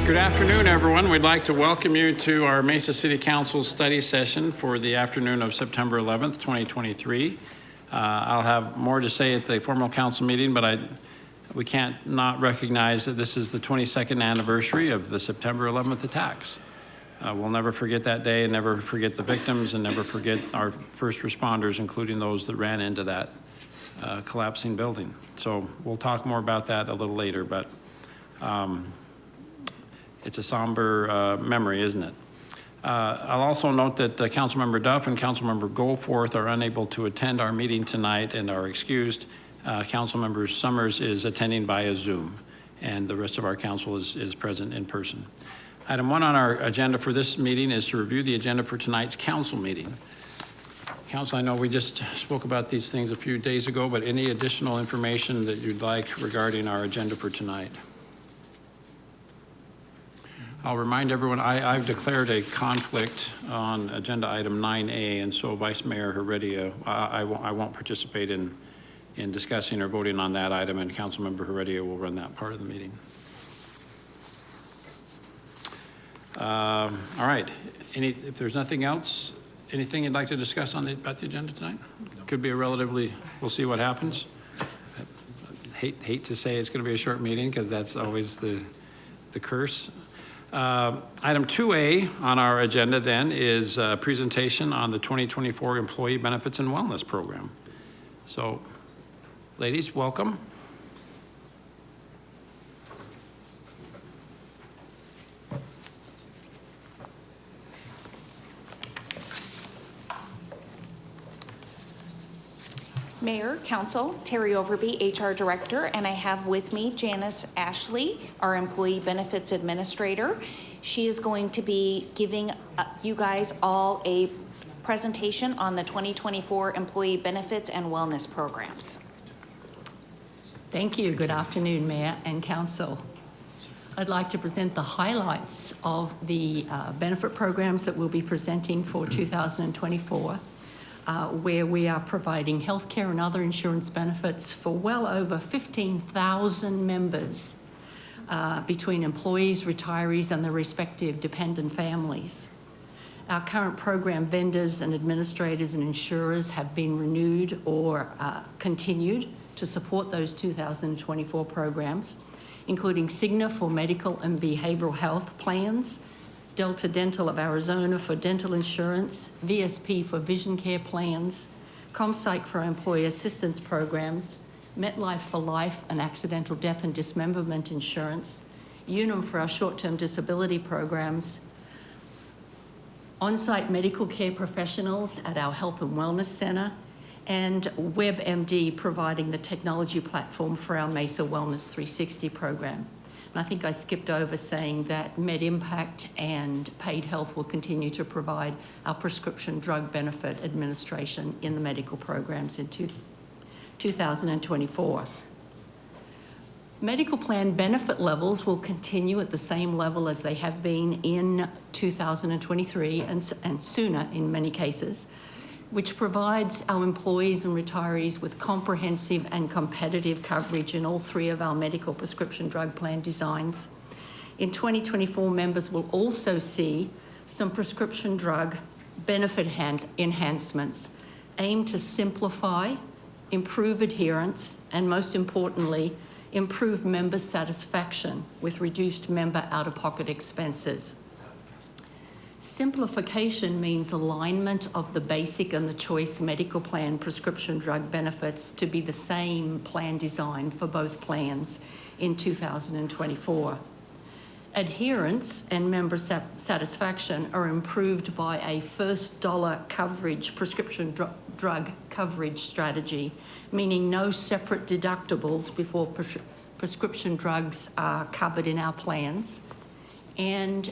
Good afternoon, everyone. We'd like to welcome you to our Mesa City Council study session for the afternoon of September 11th, 2023. I'll have more to say at the formal council meeting, but we can't not recognize that this is the 22nd anniversary of the September 11th attacks. We'll never forget that day and never forget the victims and never forget our first responders, including those that ran into that collapsing building. So we'll talk more about that a little later, but it's a somber memory, isn't it? I'll also note that Councilmember Duff and Councilmember Goforth are unable to attend our meeting tonight and are excused. Councilmember Summers is attending via Zoom, and the rest of our council is present in person. Item 1 on our agenda for this meeting is to review the agenda for tonight's council meeting. Council, I know we just spoke about these things a few days ago, but any additional information that you'd like regarding our agenda for tonight? I'll remind everyone, I've declared a conflict on agenda item 9A, and so Vice Mayor Heredia, I won't participate in discussing or voting on that item, and Councilmember Heredia will run that part of the meeting. All right, if there's nothing else, anything you'd like to discuss about the agenda tonight? No. Could be a relatively, we'll see what happens. I hate to say it's going to be a short meeting because that's always the curse. Item 2A on our agenda then is a presentation on the 2024 Employee Benefits and Wellness Program. So, ladies, welcome. Mayor, Council, Terry Overby, HR Director, and I have with me Janice Ashley, our Employee Benefits Administrator. She is going to be giving you guys all a presentation on the 2024 Employee Benefits and Wellness Programs. Thank you. Good afternoon, Mayor and Council. I'd like to present the highlights of the benefit programs that we'll be presenting for 2024. Where we are providing healthcare and other insurance benefits for well over 15,000 members between employees, retirees, and their respective dependent families. Our current program vendors and administrators and insurers have been renewed or continued to support those 2024 programs, including Cigna for medical and behavioral health plans, Delta Dental of Arizona for dental insurance, VSP for vision care plans, ComPsych for employee assistance programs, MetLife for life and accidental death and dismemberment insurance, Unum for our short-term disability programs, on-site medical care professionals at our Health and Wellness Center, and WebMD providing the technology platform for our Mesa Wellness 360 program. And I think I skipped over saying that MedImpact and Paid Health will continue to provide our prescription drug benefit administration in the medical programs in 2024. Medical plan benefit levels will continue at the same level as they have been in 2023 and sooner in many cases, which provides our employees and retirees with comprehensive and competitive coverage in all three of our medical prescription drug plan designs. In 2024, members will also see some prescription drug benefit enhancements aimed to simplify, improve adherence, and most importantly, improve member satisfaction with reduced member out-of-pocket expenses. Simplification means alignment of the basic and the choice medical plan prescription drug benefits to be the same plan design for both plans in 2024. Adherence and member satisfaction are improved by a first dollar coverage prescription drug coverage strategy, meaning no separate deductibles before prescription drugs are covered in our plans. And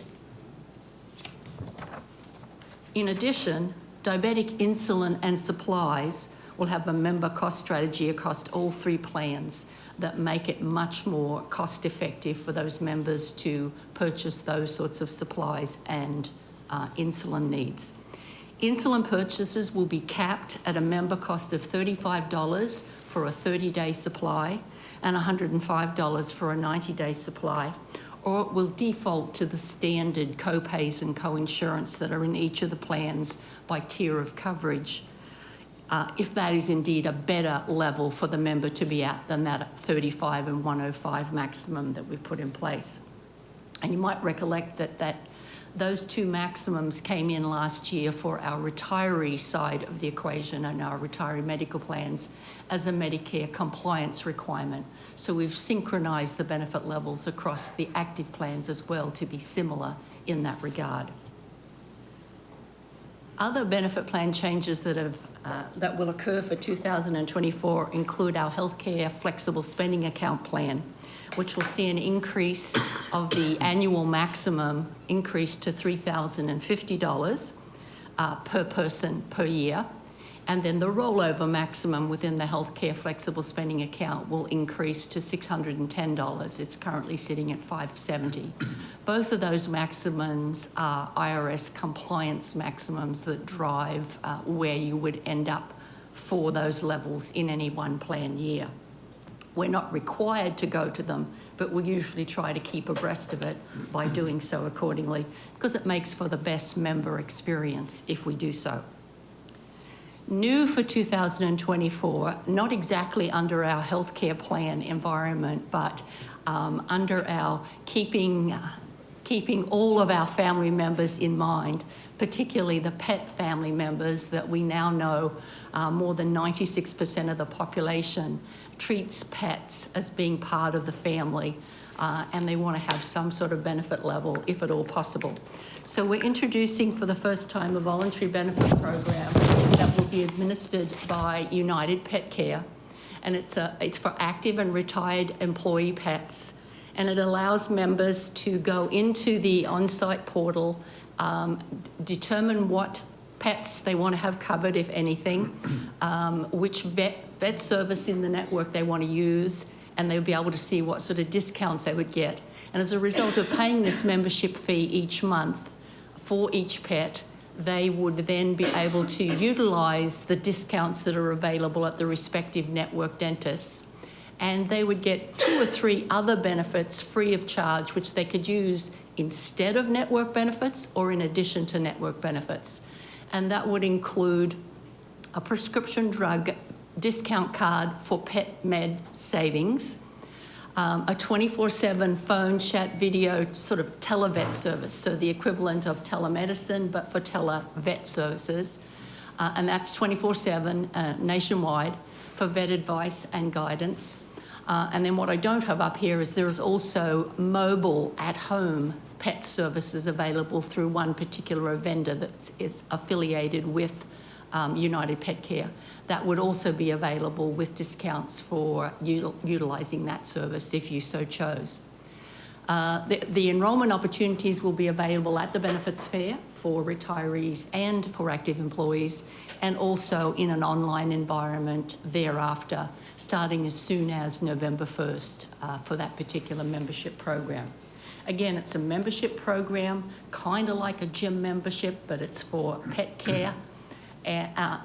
in addition, diabetic insulin and supplies will have a member cost strategy across all three plans that make it much more cost effective for those members to purchase those sorts of supplies and insulin needs. Insulin purchases will be capped at a member cost of $35 for a 30-day supply and $105 for a 90-day supply, or it will default to the standard co-pays and co-insurance that are in each of the plans by tier of coverage, if that is indeed a better level for the member to be at than that 35 and 105 maximum that we've put in place. And you might recollect that those two maximums came in last year for our retiree side of the equation and our retiree medical plans as a Medicare compliance requirement. So we've synchronised the benefit levels across the active plans as well to be similar in that regard. Other benefit plan changes that will occur for 2024 include our healthcare flexible spending account plan, which will see an increase of the annual maximum increase to $3,050 per person per year. And then the rollover maximum within the healthcare flexible spending account will increase to $610. It's currently sitting at $570. Both of those maximums are IRS compliance maximums that drive where you would end up for those levels in any one plan year. We're not required to go to them, but we usually try to keep abreast of it by doing so accordingly, because it makes for the best member experience if we do so. New for 2024, not exactly under our healthcare plan environment, but under our keeping all of our family members in mind, particularly the pet family members that we now know more than 96% of the population treats pets as being part of the family, and they want to have some sort of benefit level, if at all possible. So we're introducing for the first time a voluntary benefit program that will be administered by United Pet Care, and it's for active and retired employee pets, and it allows members to go into the on-site portal, determine what pets they want to have covered, if anything, which vet service in the network they want to use, and they'll be able to see what sort of discounts they would get. And as a result of paying this membership fee each month for each pet, they would then be able to utilise the discounts that are available at the respective network dentists, and they would get 2 or 3 other benefits free of charge, which they could use instead of network benefits or in addition to network benefits. And that would include a prescription drug discount card for Pet Med savings, a 24/7 phone, chat, video, sort of televet service, so the equivalent of telemedicine, but for televet services. And that's 24/7 nationwide for vet advice and guidance. And then what I don't have up here is there is also mobile at-home pet services available through one particular vendor that is affiliated with United Pet Care. That would also be available with discounts for utilising that service if you so chose. The enrolment opportunities will be available at the benefits fair for retirees and for active employees, and also in an online environment thereafter, starting as soon as November 1st for that particular membership program. Again, it's a membership program, kind of like a gym membership, but it's for pet care.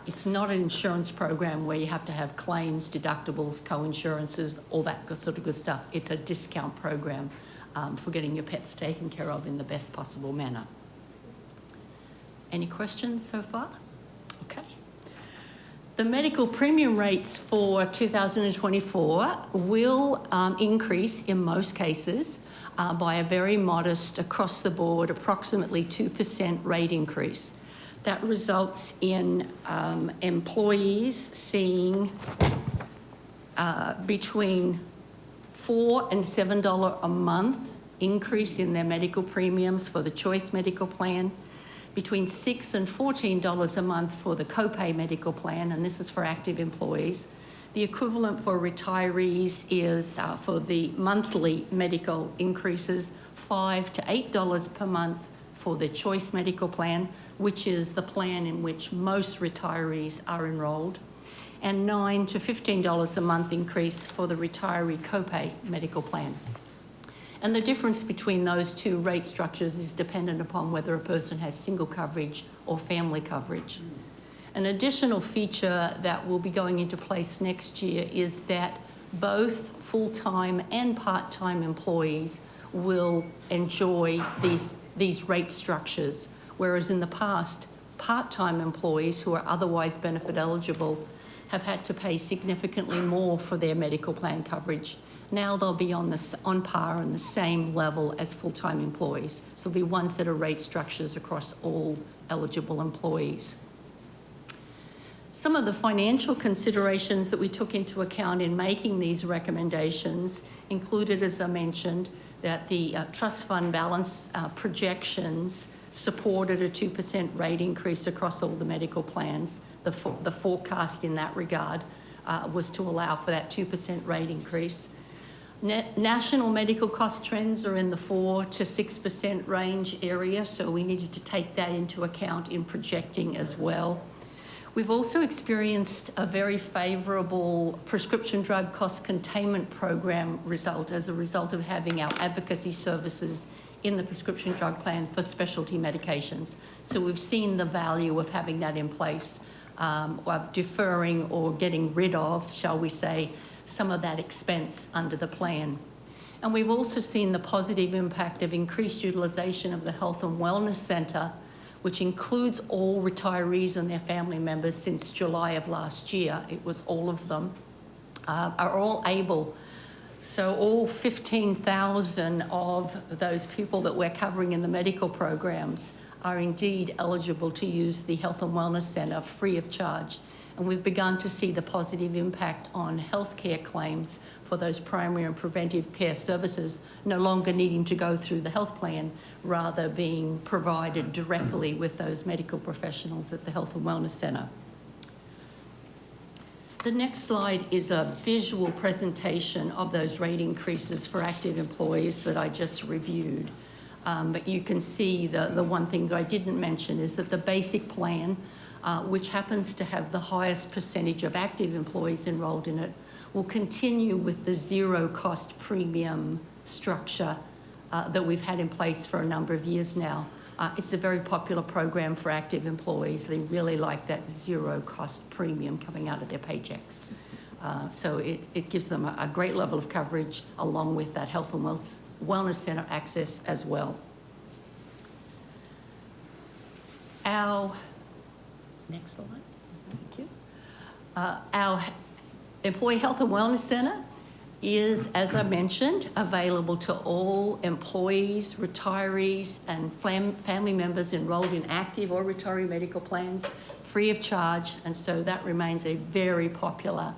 It's not an insurance program where you have to have claims, deductibles, co-insurances, all that sort of good stuff. It's a discount program for getting your pets taken care of in the best possible manner. Any questions so far? Okay. The medical premium rates for 2024 will increase in most cases by a very modest, across the board, approximately 2% rate increase. That results in employees seeing between $4 and $7 a month increase in their medical premiums for the Choice Medical Plan, between $6 and $14 a month for the copay medical plan, and this is for active employees. The equivalent for retirees is for the monthly medical increases, $5 to $8 per month for the Choice Medical Plan, which is the plan in which most retirees are enrolled, and $9 to $15 a month increase for the retiree copay medical plan. And the difference between those two rate structures is dependent upon whether a person has single coverage or family coverage. An additional feature that will be going into place next year is that both full-time and part-time employees will enjoy these rate structures, whereas in the past, part-time employees who are otherwise benefit eligible have had to pay significantly more for their medical plan coverage. Now they'll be on par and the same level as full-time employees. So there'll be one set of rate structures across all eligible employees. Some of the financial considerations that we took into account in making these recommendations included, as I mentioned, that the trust fund balance projections supported a 2% rate increase across all the medical plans. The forecast in that regard was to allow for that 2% rate increase. National medical cost trends are in the 4 to 6% range area, so we needed to take that into account in projecting as well. We've also experienced a very favourable prescription drug cost containment program result as a result of having our advocacy services in the prescription drug plan for specialty medications. So we've seen the value of having that in place, of deferring or getting rid of, shall we say, some of that expense under the plan. And we've also seen the positive impact of increased utilisation of the Health and Wellness Centre, which includes all retirees and their family members since July of last year. It was all of them, are all able. So all 15,000 of those people that we're covering in the medical programs are indeed eligible to use the Health and Wellness Centre free of charge. And we've begun to see the positive impact on healthcare claims for those primary and preventive care services no longer needing to go through the health plan, rather being provided directly with those medical professionals at the Health and Wellness Centre. The next slide is a visual presentation of those rate increases for active employees that I just reviewed. But you can see the one thing that I didn't mention is that the basic plan, which happens to have the highest percentage of active employees enrolled in it, will continue with the zero cost premium structure that we've had in place for a number of years now. It's a very popular program for active employees. They really like that zero cost premium coming out of their paychecks. So it gives them a great level of coverage along with that Health and Wellness Centre access as well. Our next slide, thank you. Our Employee Health and Wellness Centre is, as I mentioned, available to all employees, retirees, and family members enrolled in active or retiree medical plans, free of charge, and so that remains a very popular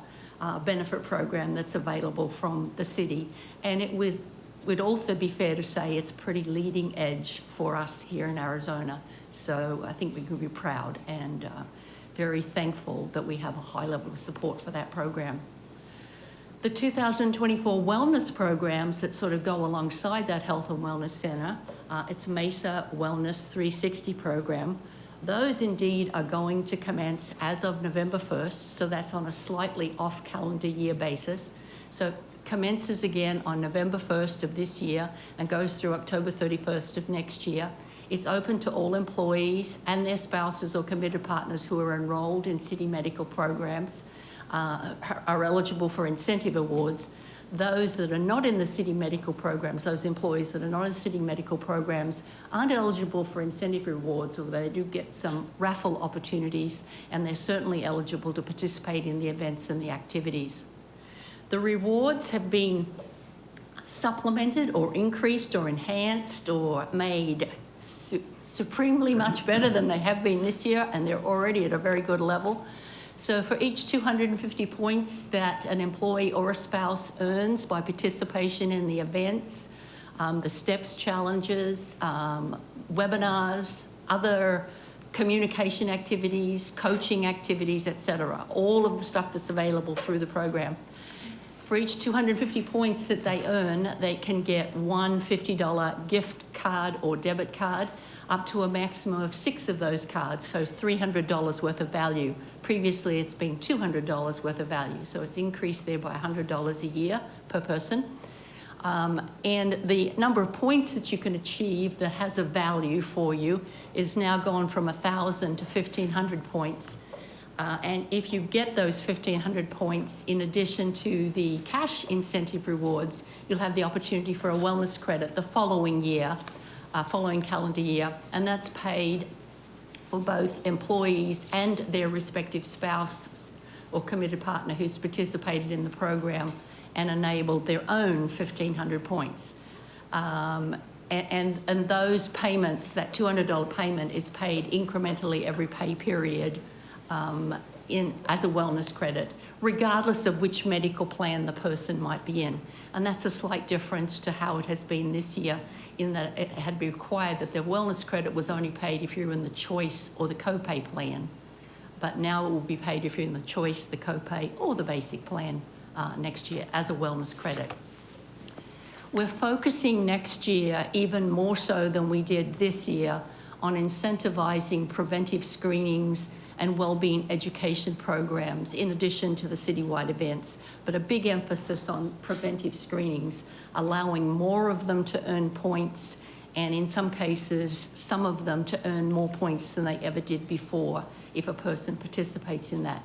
benefit program that's available from the city. And it would also be fair to say it's pretty leading edge for us here in Arizona. So I think we can be proud and very thankful that we have a high level of support for that program. The 2024 wellness programs that sort of go alongside that Health and Wellness Centre, it's MESA Wellness 360 program. Those indeed are going to commence as of November 1st, so that's on a slightly off calendar year basis. So commences again on November 1st of this year and goes through October 31st of next year. It's open to all employees and their spouses or committed partners who are enrolled in city medical programs, are eligible for incentive awards. Those that are not in the city medical programs, those employees that are not in the city medical programs, aren't eligible for incentive rewards, although they do get some raffle opportunities, and they're certainly eligible to participate in the events and the activities. The rewards have been supplemented or increased or enhanced or made supremely much better than they have been this year, and they're already at a very good level. So for each 250 points that an employee or a spouse earns by participation in the events, the STEPS challenges, webinars, other communication activities, coaching activities, etc., all of the stuff that's available through the program. For each 250 points that they earn, they can get one $50 gift card or debit card, up to a maximum of 6 of those cards, so it's $300 worth of value. Previously, it's been $200 worth of value, so it's increased there by $100 a year per person. And the number of points that you can achieve that has a value for you is now gone from 1,000 to 1,500 points. And if you get those 1,500 points in addition to the cash incentive rewards, you'll have the opportunity for a wellness credit the following year, following calendar year, and that's paid for both employees and their respective spouse or committed partner who's participated in the program and enabled their own 1,500 points. And those payments, that $200 payment is paid incrementally every pay period as a wellness credit, regardless of which medical plan the person might be in. And that's a slight difference to how it has been this year, in that it had been required that the wellness credit was only paid if you're in the choice or the copay plan. But now it will be paid if you're in the choice, the copay, or the basic plan next year as a wellness credit. We're focusing next year, even more so than we did this year, on incentivizing preventive screenings and wellbeing education programs in addition to the citywide events, but a big emphasis on preventive screenings, allowing more of them to earn points, and in some cases, some of them to earn more points than they ever did before if a person participates in that,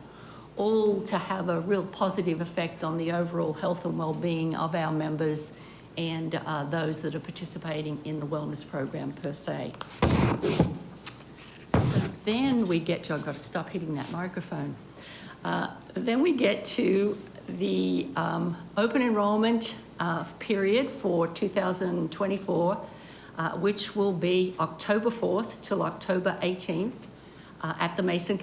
all to have a real positive effect on the overall health and well-being of our members and those that are participating in the wellness program per se. So then we get to, I've got to stop hitting that microphone. Then we get to the open enrollment period for 2024, which will be October 4th till October 18th at the Mesa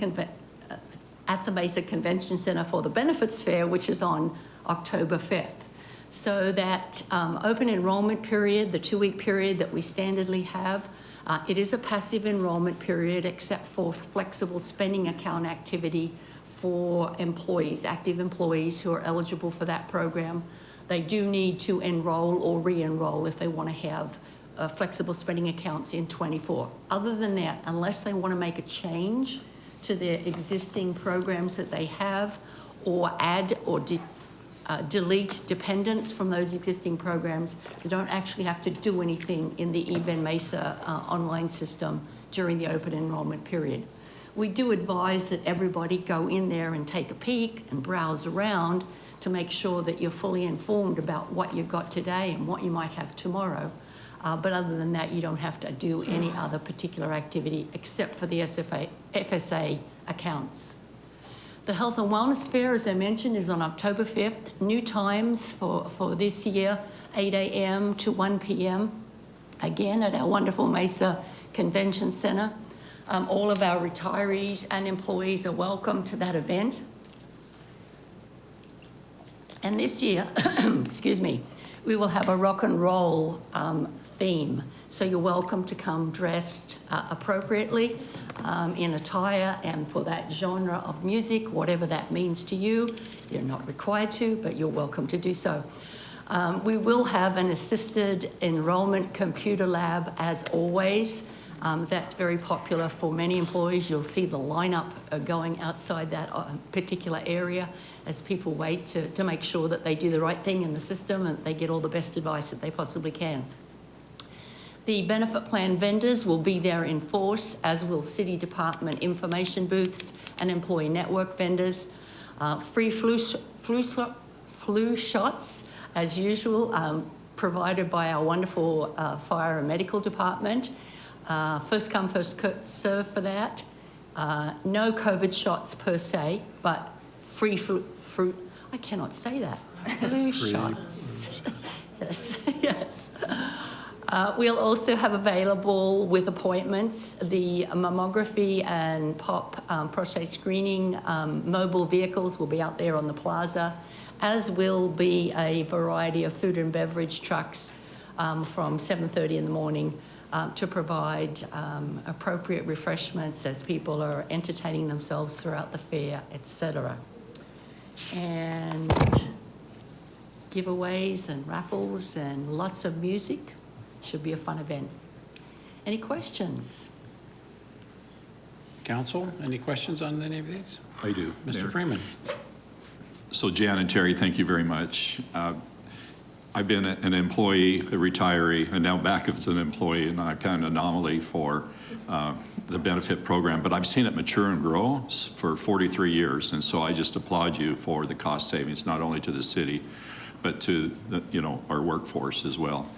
Convention Center for the Benefits Fair, which is on October 5th. So that open enrollment period, the 2-week period that we standardly have, it is a passive enrollment period except for flexible spending account activity for employees, active employees who are eligible for that program. They do need to enroll or re-enroll if they want to have flexible spending accounts in 24. Other than that, unless they want to make a change to their existing programs that they have, or add or delete dependents from those existing programs, they don't actually have to do anything in the eBen Mesa online system during the open enrollment period. We do advise that everybody go in there and take a peek and browse around to make sure that you're fully informed about what you've got today and what you might have tomorrow. But other than that, you don't have to do any other particular activity except for the FSA accounts. The Health and Wellness Fair, as I mentioned, is on October 5th. New times for this year, 8 a.m. to 1 p.m. Again, at our wonderful Mesa Convention Center. All of our retirees and employees are welcome to that event. And this year, excuse me, we will have a rock and roll theme. So you're welcome to come dressed appropriately in attire and for that genre of music, whatever that means to you. You're not required to, but you're welcome to do so. We will have an assisted enrollment computer lab as always. That's very popular for many employees. You'll see the lineup going outside that particular area as people wait to make sure that they do the right thing in the system and they get all the best advice that they possibly can. The benefit plan vendors will be there in force, as will City Department information booths and employee network vendors. Free flu shots, as usual, provided by our wonderful fire and medical department. First come, first serve for that. No COVID shots per se, but free fruit. I cannot say that. Flu shots. Yes, yes. We'll also have available with appointments the mammography and POP prostate screening mobile vehicles will be out there on the plaza, as will be a variety of food and beverage trucks from 7:30 in the morning to provide appropriate refreshments as people are entertaining themselves throughout the fair, etc. And giveaways and raffles and lots of music. Should be a fun event. Any questions? Council, any questions on any of these? I do. Mr. Mayor. Freeman. So Jan and Terry, thank you very much. I I've been an employee, a retiree, and now back as an employee, and kind of anomaly for the benefit program. But I've seen it mature and grow for 43 years, and so I just applaud you for the cost savings, not only to the city, but to our workforce as well.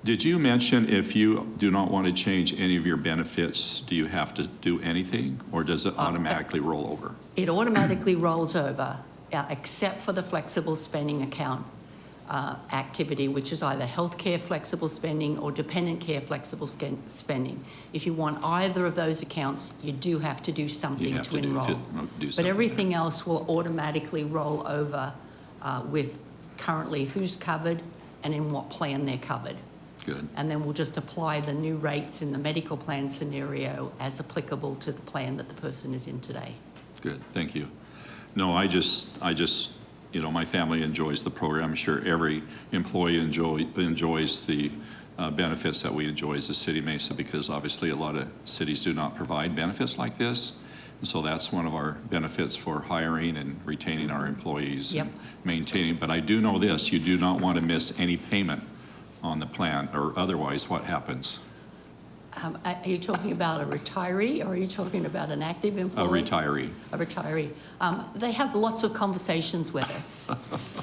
Did you mention if you do not want to change any of your benefits, do you have to do anything, or does it automatically roll over? It automatically rolls over, except for the flexible spending account activity, which is either healthcare flexible spending or dependent care flexible spending. If you want either of those accounts, you do have to do something to enroll. But everything else will automatically roll over with currently who's covered and in what plan they're covered. Good. And then we'll just apply the new rates in the medical plan scenario as applicable to the plan that the person is in today. Good, thank you. No, I just, my family enjoys the program. I'm sure every employee enjoys the benefits that we enjoy as a city of Mesa, because obviously a lot of cities do not provide benefits like this. And so that's one of our benefits for hiring and retaining our employees. Yep. And maintaining, but I do know this, you do not want to miss any payment on the plan, or otherwise what happens? Are you talking about a retiree, or are you talking about an active A employee? retiree. A retiree. They have lots of conversations with us.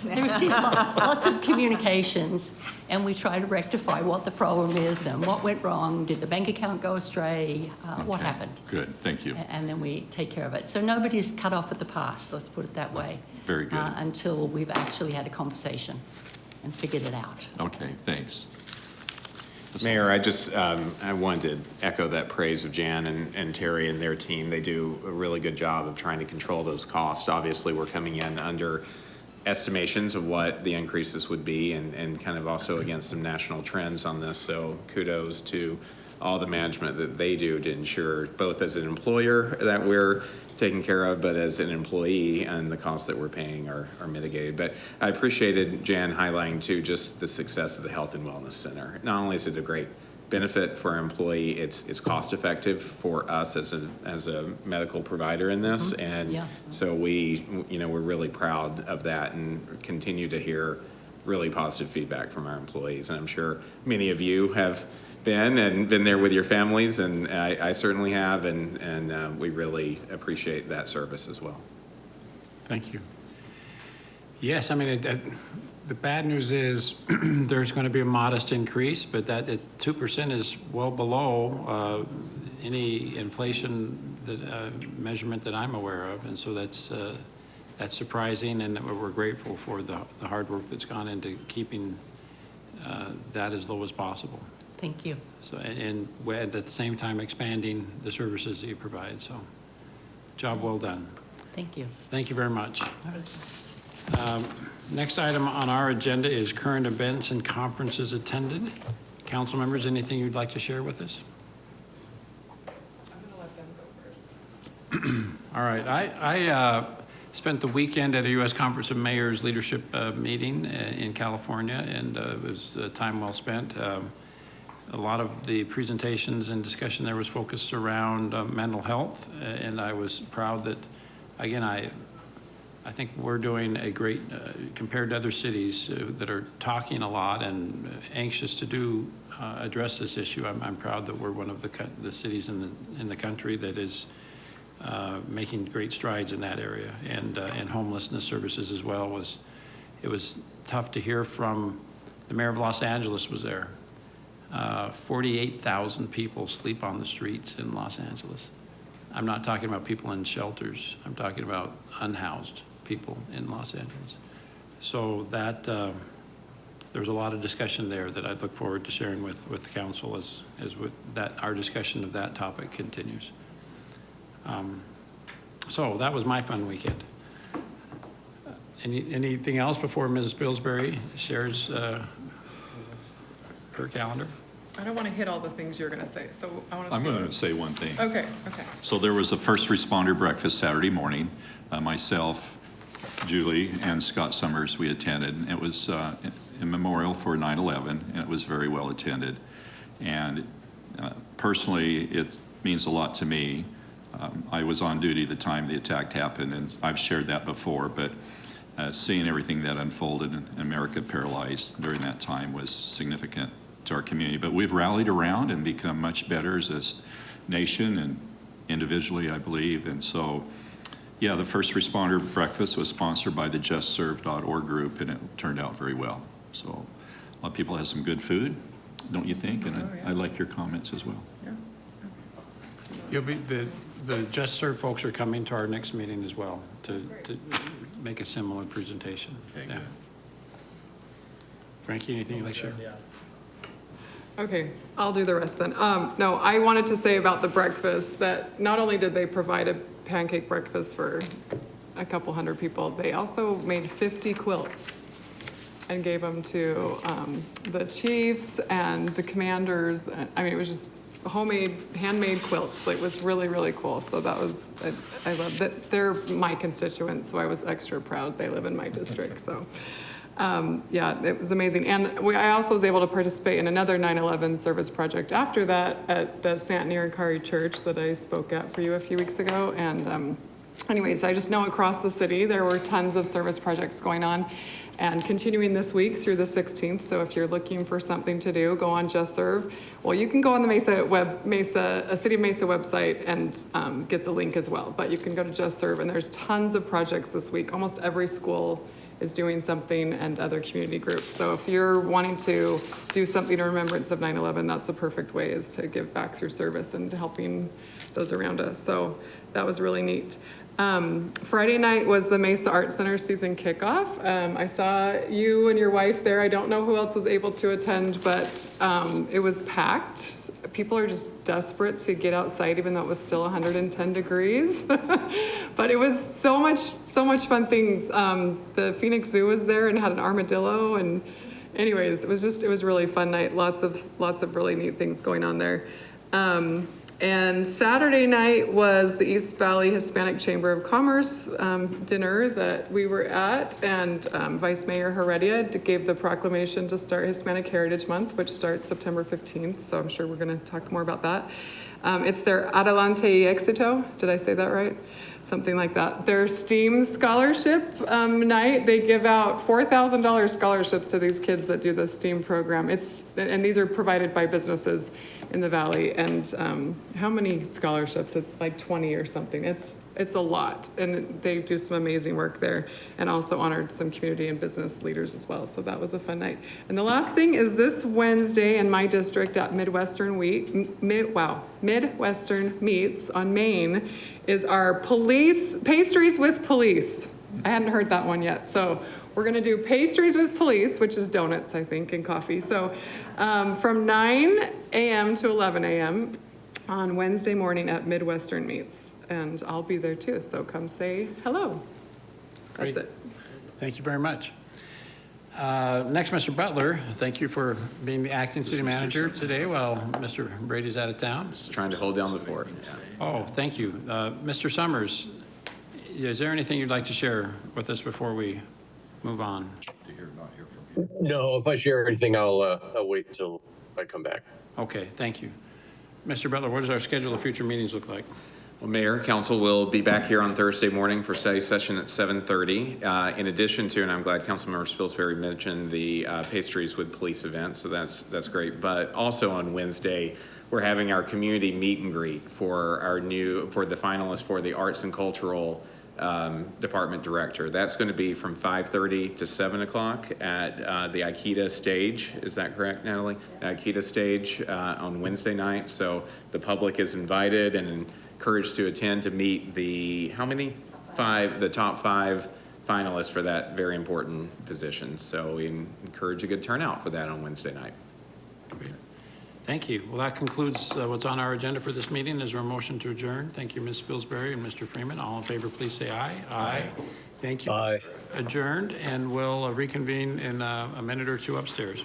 They receive lots of communications, and we try to rectify what the problem is and what went wrong. Did the bank account go astray? What Okay. happened? Good, thank you. And then we take care of it. So nobody is cut off at the pass, let's put it that way. Very good. Until we've actually had a conversation and figured it out. Okay, thanks. Mayor, I wanted to echo that praise of Jan and Terry and their team. They do a really good job of trying to control those costs. Obviously, we're coming in under estimations of what the increases would be, and kind of also against some national trends on this. So kudos to all the management that they do to ensure, both as an employer that we're taken care of, but as an employee, and the costs that we're paying are mitigated. But I appreciated Jan highlighting too just the success of the Health and Wellness Center. Not only is it a great benefit for our employee, it's cost effective for us as a medical provider in this. And Yeah. so we're really proud of that, and continue to hear really positive feedback from our employees. And I'm sure many of you have been there with your families, and I certainly have, and we really appreciate that service as well. Thank you. Yes, I mean, the bad news is there's going to be a modest increase, but that 2% is well below any inflation measurement that I'm aware of, and so that's surprising, and we're grateful for the hard work that's gone into keeping that as low as possible. Thank you. So, and we're at the same time expanding the services that you provide, so job well done. Thank you. Thank you very much. Next item on our agenda is current events and conferences attended. Council members, anything you'd like to share with us? I'm gonna let them go first. All right, I spent the weekend at a U.S. Conference of Mayors leadership meeting in California, and it was time well spent. A lot of the presentations and discussion there was focused around mental health, and I was proud that, again, I think we're doing a great, compared to other cities that are talking a lot and anxious to address this issue. I'm proud that we're one of the cities in the country that is making great strides in that area, and homelessness services as well. It was tough to hear from the mayor of Los Angeles was there. 48,000 people sleep on the streets in Los Angeles. I'm not talking about people in shelters. I'm talking about unhoused people in Los Angeles. So that there's a lot of discussion there that I'd look forward to sharing with the council as our discussion of that topic continues. So that was my fun weekend. Anything else before Mrs. Pillsbury shares her calendar? I don't want to hit all the things you're going to say, so I want to. I'm going to say one thing. Okay. So there was a first responder breakfast Saturday morning. Myself, Julie, and Scott Summers, we attended. It was a memorial for 9/11, and it was very well attended. And personally, it means a lot to me. I was on duty the time the attack happened, and I've shared that before, but seeing everything that unfolded in America Paralyzed during that time was significant to our community. But we've rallied around and become much better as a nation and individually, I believe. And so, yeah, the first responder breakfast was sponsored by the JustServe.org group, and it turned out very well. So a lot of people had some good food, don't you think? And I like your comments as well. Yeah. You'll be, the Just Serve folks are coming to our next meeting as well to make a similar presentation. Yeah. Frankie, anything you'd like to share? Okay, I'll do the rest then. No, I wanted to say about the breakfast that not only did they provide a pancake breakfast for a couple hundred people, they also made 50 quilts and gave them to the chiefs and the commanders. I mean, it was just homemade, handmade quilts. It was really, really cool. So that was, I love that. They're my constituents, so I was extra proud they live in my district. So yeah, it was amazing. And I also was able to participate in another 9/11 service project after that at the Sant Nirikari Church that I spoke at for you a few weeks ago. And anyways, I just know across the city there were tons of service projects going on and continuing this week through the 16th. So if you're looking for something to do, go on Just Serve. Well, you can go on the City of Mesa website and get the link as well. But you can go to Just Serve, and there's tons of projects this week. Almost every school is doing something, and other community groups. So if you're wanting to do something in remembrance of 9/11, that's a perfect way, is to give back through service and helping those around us. So that was really neat. Friday night was the Mesa Art Center season kickoff. I saw you and your wife there. I don't know who else was able to attend, but it was packed. People are just desperate to get outside, even though it was still 110 degrees. But it was so much fun things. The Phoenix Zoo was there and had an armadillo, and anyways, it was really fun night. Lots of really neat things going on there. And Saturday night was the East Valley Hispanic Chamber of Commerce dinner that we were at, and Vice Mayor Heredia gave the proclamation to start Hispanic Heritage Month, which starts September 15th, so I'm sure we're going to talk more about that. It's their Adelante y Éxito, did I say that right? Something like that. Their STEAM scholarship night, they give out $4,000 scholarships to these kids that do the STEAM program. And these are provided by businesses in the Valley. And how many scholarships? It's like 20 or something. It's a lot, and they do some amazing work there, and also honored some community and business leaders as well. So that was a fun night. And the last thing is this Wednesday in my district at Midwestern Meats on Main is our Pastries with Police. I hadn't heard that one yet. So we're gonna do Pastries with Police, which is donuts, I think, and coffee. So from 9 a.m. to 11 a.m. on Wednesday morning at Midwestern Meats. And I'll be there too, so come say hello. That's Great. it. Thank you very much. Next, Mr. Butler, thank you for being the acting city manager today while Mr. Brady's out of town. Just trying to hold down the fort. Yeah. Oh, thank you. Mr. Summers, is there anything you'd like to share with us before we move on? No, if I share anything, I'll wait until I come back. Okay, thank you. Mr. Butler, what does our schedule of future meetings look like? Well, Mayor, Council will be back here on Thursday morning for study session at 7:30. In addition to, and I'm glad Councilmember Spilsbury mentioned the Pastries with Police event, so that's great. But also on Wednesday, we're having our community meet and greet for the finalists for the Arts and Cultural Department Director. That's going to be from 5:30 to 7 o'clock at the Aikida stage. Is that correct, Natalie? The Aikida stage on Wednesday night. So the public is invited and encouraged to attend to meet the top five finalists for that very important position. So we encourage a good turnout for that on Wednesday night. Great. Thank you. Well, that concludes what's on our agenda for this meeting. Is there a motion to adjourn? Thank you, Ms. Spilsbury and Mr. Freeman. All in favor, please say aye. Aye. Thank you. Aye. Adjourned, and we'll reconvene in a minute or two upstairs.